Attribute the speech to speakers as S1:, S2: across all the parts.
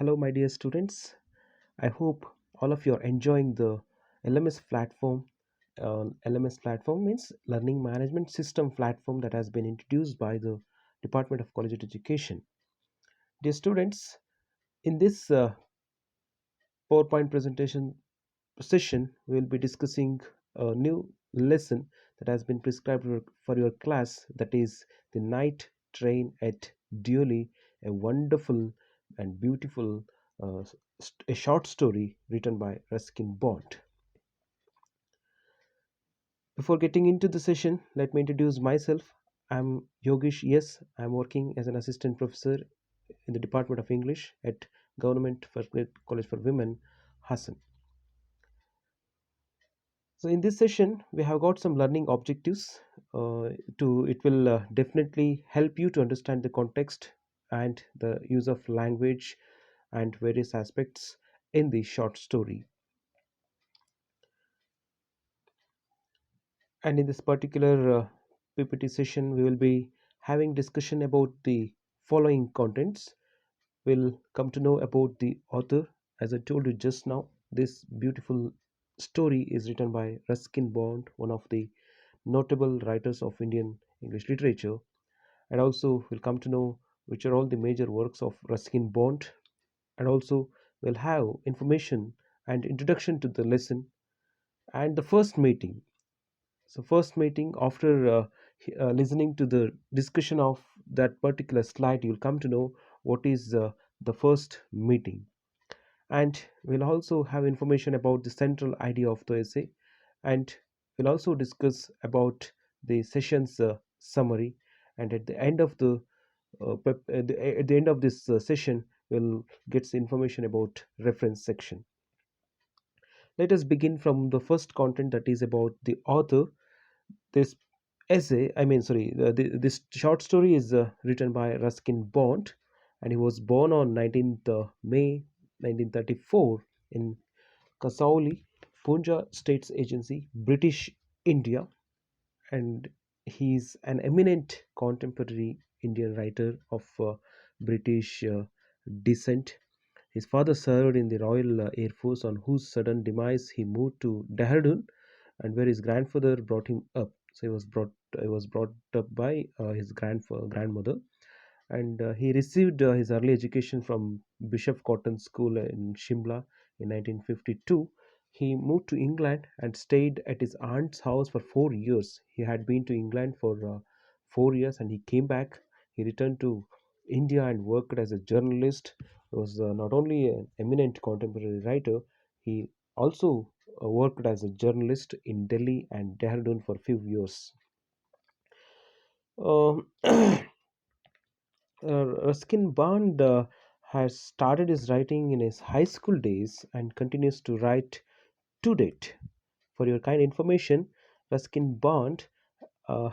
S1: Hello, my dear students. I hope all of you are enjoying the LMS platform. LMS platform means Learning Management System platform that has been introduced by the Department of Collegiate Education. Dear students, in this PowerPoint presentation session, we will be discussing a new lesson that has been prescribed for your class, that is the night train at Deoli, a wonderful and beautiful a short story written by Ruskin Bond. Before getting into the session, let me introduce myself. I'm Yogish. Yes, I'm working as an assistant professor in the Department of English at Government First Grade College for Women, Hassan. So in this session, we have got some learning objectives. To it will definitely help you to understand the context and the use of language and various aspects in the short story. And in this particular PPT session, we will be having discussion about the following contents. We'll come to know about the author. As I told you just now, this beautiful story is written by Ruskin Bond, one of the notable writers of Indian English literature, and also we'll come to know which are all the major works of Ruskin Bond, and also we'll have information and introduction to the lesson and the first meeting. So, first meeting after listening to the discussion of that particular slide, you'll come to know what is the first meeting, and we'll also have information about the central idea of the essay, and we'll also discuss about the session's summary, and at the end of the at the end of this session we'll get the information about reference section. Let us begin from the first content, that is about the author. This essay, I mean, sorry, this short story is written by Ruskin Bond, and he was born on 19th May 1934 in Kasauli, Punjab States Agency, British India, and he's an eminent contemporary Indian writer of British descent. His father served in the Royal Air Force, on whose sudden demise he moved to Dehradun, and where his grandfather brought him up. So he was brought up by his grandmother, and he received his early education from Bishop Cotton School in Shimla in 1952. He moved to England and stayed at his aunt's house for 4 years. He had been to England for 4 years, and he came back. He returned to India and worked as a journalist. He was not only an eminent contemporary writer, he also worked as a journalist in Delhi and Dehradun for a few years. Um, Ruskin Bond has started his writing in his high school days and continues to write to date. For your kind information, Ruskin Bond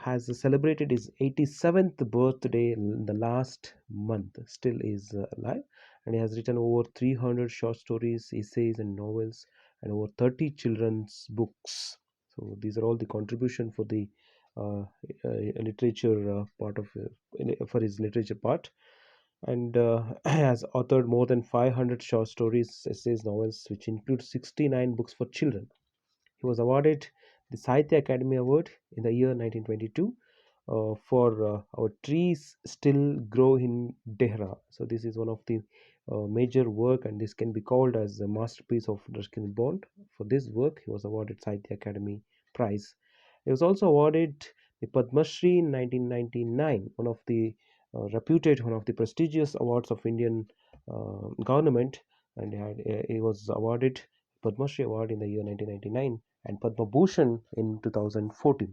S1: has celebrated his 87th birthday in the last month. Still is alive, and he has written over 300 short stories, essays, and novels, and over 30 children's books. So these are all the contribution for the literature part of for his literature part, and has authored more than 500 short stories, essays, novels, which include 69 books for children. He was awarded the Sahitya Academy Award in the year 1922 for Our Trees Still Grow in Dehra. So this is one of the major work, and this can be called as a masterpiece of Ruskin Bond. For this work, he was awarded Sahitya Academy Prize. He was also awarded the Padma Shri in 1999, one of the prestigious awards of Indian government, and he was awarded Padma Shri Award in the year 1999 and Padma Bhushan in 2014.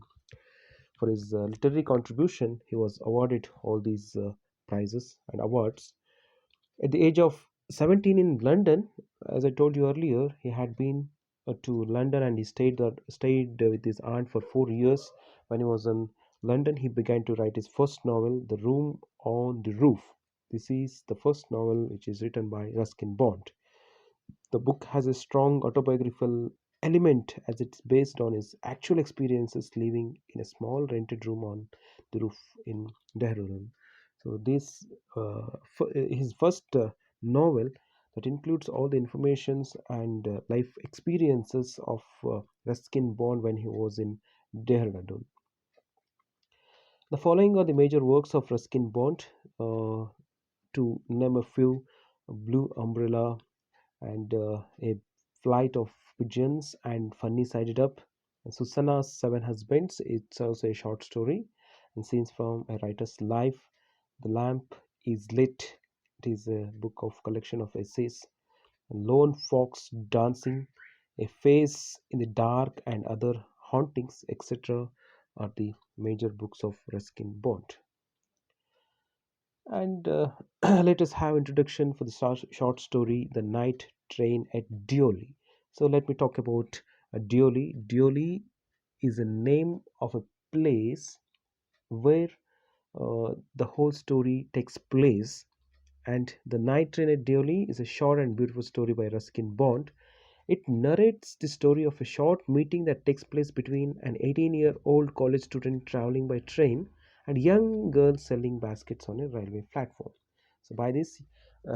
S1: For his literary contribution, he was awarded all these prizes and awards. At the age of 17 in London, as I told you earlier, he had been to London, and he stayed with his aunt for 4 years. When he was in London, he began to write his first novel, The Room on the Roof. This is the first novel which is written by Ruskin Bond. The book has a strong autobiographical element, as it's based on his actual experiences living in a small rented room on the roof in Dehradun. So this his first novel, that includes all the informations and life experiences of Ruskin Bond when he was in Dehradun. The following are the major works of Ruskin Bond, to name a few: Blue Umbrella, and A Flight of Pigeons, and Funny Sided Up. Susanna's Seven Husbands, it's also a short story, and Scenes from a Writer's Life. The Lamp is Lit, it is a book of collection of essays. Lone Fox Dancing, A Face in the Dark, and Other Hauntings, etc., are the major books of Ruskin Bond. And let us have introduction for the short story The Night Train at Deoli. So let me talk about Deoli. Deoli is a name of a place where the whole story takes place. And The Night Train at Deoli is a short and beautiful story by Ruskin Bond. It narrates the story of a short meeting that takes place between an 18-year-old college student traveling by train and a young girl selling baskets on a railway platform. So, by this,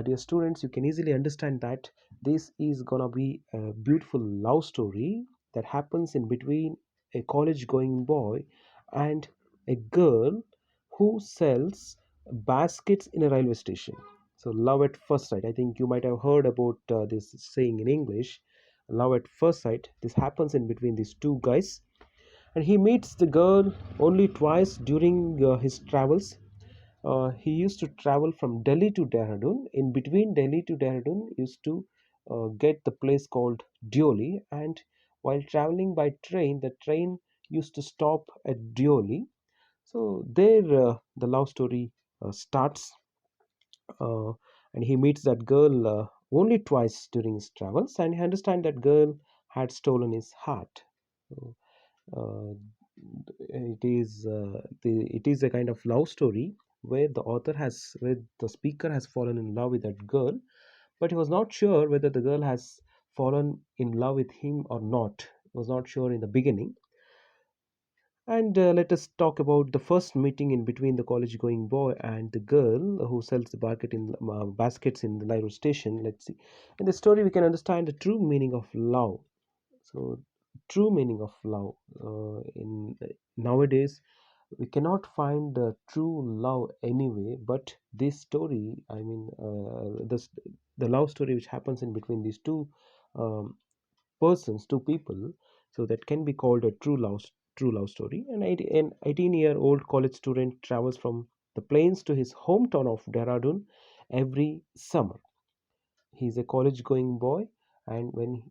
S1: dear students, you can easily understand that this is gonna be a beautiful love story that happens in between a college going boy and a girl who sells baskets in a railway station. So, love at first sight. I think you might have heard about this saying in English, love at first sight. This happens in between these two guys, and he meets the girl only twice during his travels. He used to travel from Delhi to Dehradun. In between Delhi to Dehradun, he used to get the place called Deoli, and while traveling by train, the train used to stop at Deoli. So there, the love story starts, uh, and he meets that girl only twice during his travels, and he understands that girl had stolen his heart. So, uh, it is a kind of love story where the speaker has fallen in love with that girl, but he was not sure whether the girl has fallen in love with him or not. He was not sure in the beginning. And let us talk about the first meeting in between the college going boy and the girl who sells the baskets in the railway station. Let's see. In the story, we can understand the true meaning of love. So, true meaning of love. In nowadays, we cannot find the true love anyway. But this story, I mean, the love story which happens in between these two um, persons, two people, so that can be called a true love story. An 18-year-old college student travels from the plains to his hometown of Dehradun every summer. He's a college going boy, and when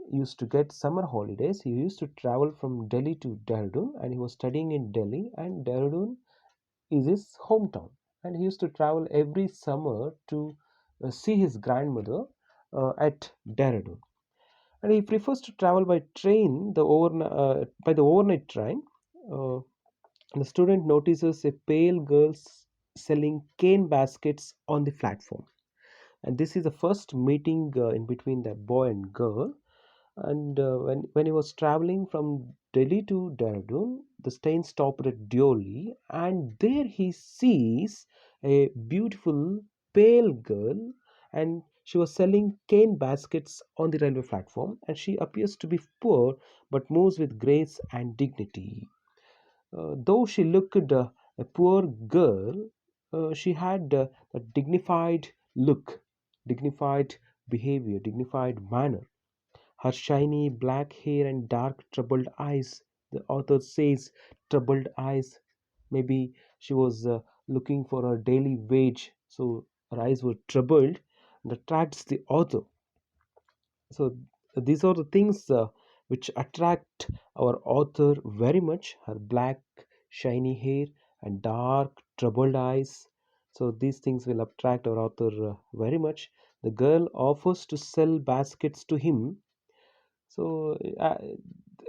S1: he used to get summer holidays, he used to travel from Delhi to Dehradun, and he was studying in Delhi, and Dehradun is his hometown, and he used to travel every summer to see his grandmother at Dehradun. And he prefers to travel by by the overnight train. Uh, the student notices a pale girl selling cane baskets on the platform, and this is the first meeting in between the boy and girl. And when he was traveling from Delhi to Dehradun, the train stopped at Deoli, and there he sees a beautiful pale girl, and she was selling cane baskets on the railway platform, and she appears to be poor but moves with grace and dignity. Though she looked a poor girl, she had a dignified look, dignified behavior, dignified manner. Her shiny black hair and dark troubled eyes. The author says troubled eyes. Maybe she was looking for her daily wage, so her eyes were troubled and attracts the author. So these are the things which attract our author very much: her black shiny hair and dark troubled eyes. So these things will attract our author very much. The girl offers to sell baskets to him. So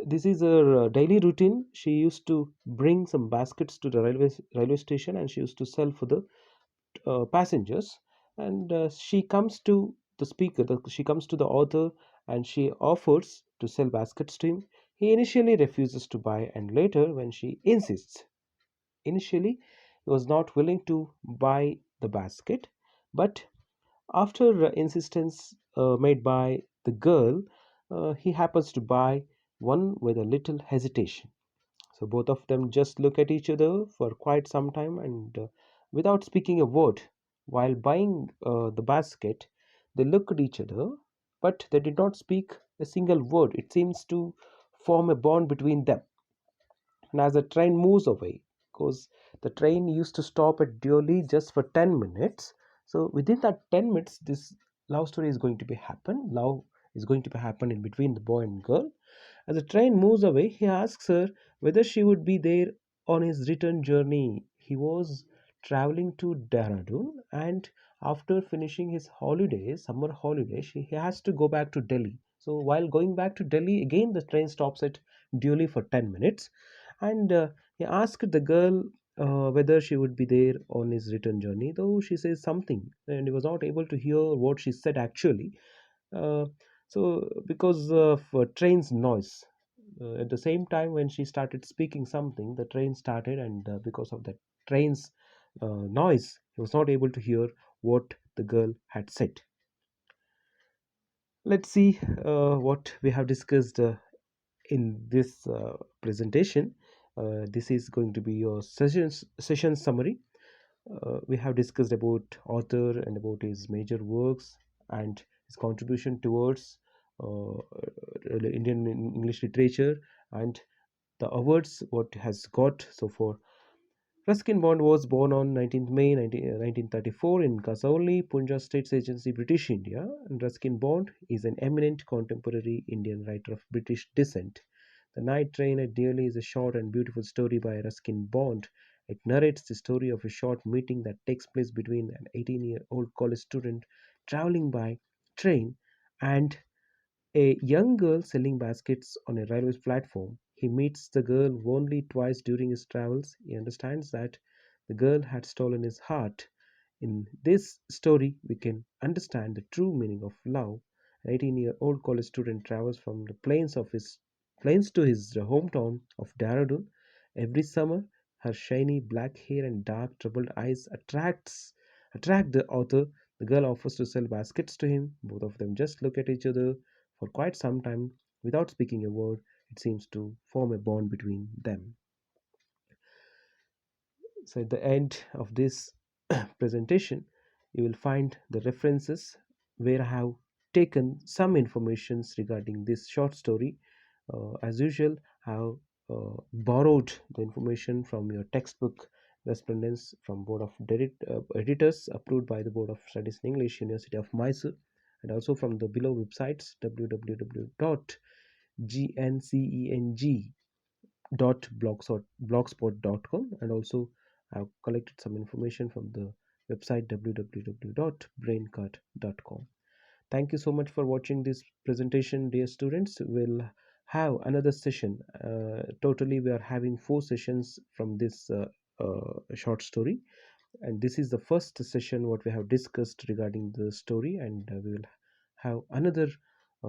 S1: this is her daily routine. She used to bring some baskets to the railway station, and she used to sell for the passengers. And she comes to she comes to the author, and she offers to sell baskets to him. He initially refuses to buy, and later, when she insists, initially he was not willing to buy the basket, but After insistence made by the girl, he happens to buy one with a little hesitation. So both of them just look at each other for quite some time and without speaking a word. While buying the basket, they looked at each other, but they did not speak a single word. It seems to form a bond between them. And as the train moves away, because the train used to stop at Deoli just for 10 minutes, so within that 10 minutes this love story is going to be happen. Love is going to be happen in between the boy and girl. As the train moves away, he asks her whether she would be there on his return journey. He was traveling to Dehradun, and after finishing his holidays, summer holidays, he has to go back to Delhi. So while going back to Delhi, again the train stops at Deoli for 10 minutes, and he asked the girl whether she would be there on his return journey, though she says something, and he was not able to hear what she said actually. Uh, so because of train's noise, at the same time when she started speaking something, the train started, and because of the train's noise, he was not able to hear what the girl had said. Let's see what we have discussed in this presentation. This is going to be your session summary. We have discussed about author and about his major works and his contribution towards Indian English literature and the awards what has got so far. Ruskin Bond was born on 19th May 1934 in Kasauli, Punjab States Agency, British India. And Ruskin Bond is an eminent contemporary Indian writer of British descent. The Night Train at Deoli is a short and beautiful story by Ruskin Bond. It narrates the story of a short meeting that takes place between an 18-year-old college student traveling by train and a young girl selling baskets on a railway platform. He meets the girl only twice during his travels. He understands that the girl had stolen his heart. In this story, we can understand the true meaning of love. An 18-year-old college student travels from the plains to his hometown of Dehradun every summer. Her shiny black hair and dark troubled eyes attract the author. The girl offers to sell baskets to him. Both of them just look at each other for quite some time without speaking a word. It seems to form a bond between them. So, at the end of this presentation, you will find the references where I have taken some informations regarding this short story. As usual, I have borrowed the information from your textbook correspondence from Board of Editors approved by the Board of Studies in English, University of Mysore, and also from the below websites www.gnceng.blogspot.com, and also I've collected some information from the website www.braincut.com. Thank you so much for watching this presentation, dear students. We'll have another session. Totally, we are having 4 sessions from this short story, and this is the first session what we have discussed regarding the story, and we will have another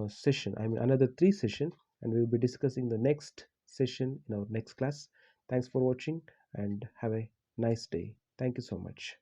S1: session, I mean another 3 session, and we will be discussing the next session in our next class. Thanks for watching and have a nice day. Thank you so much.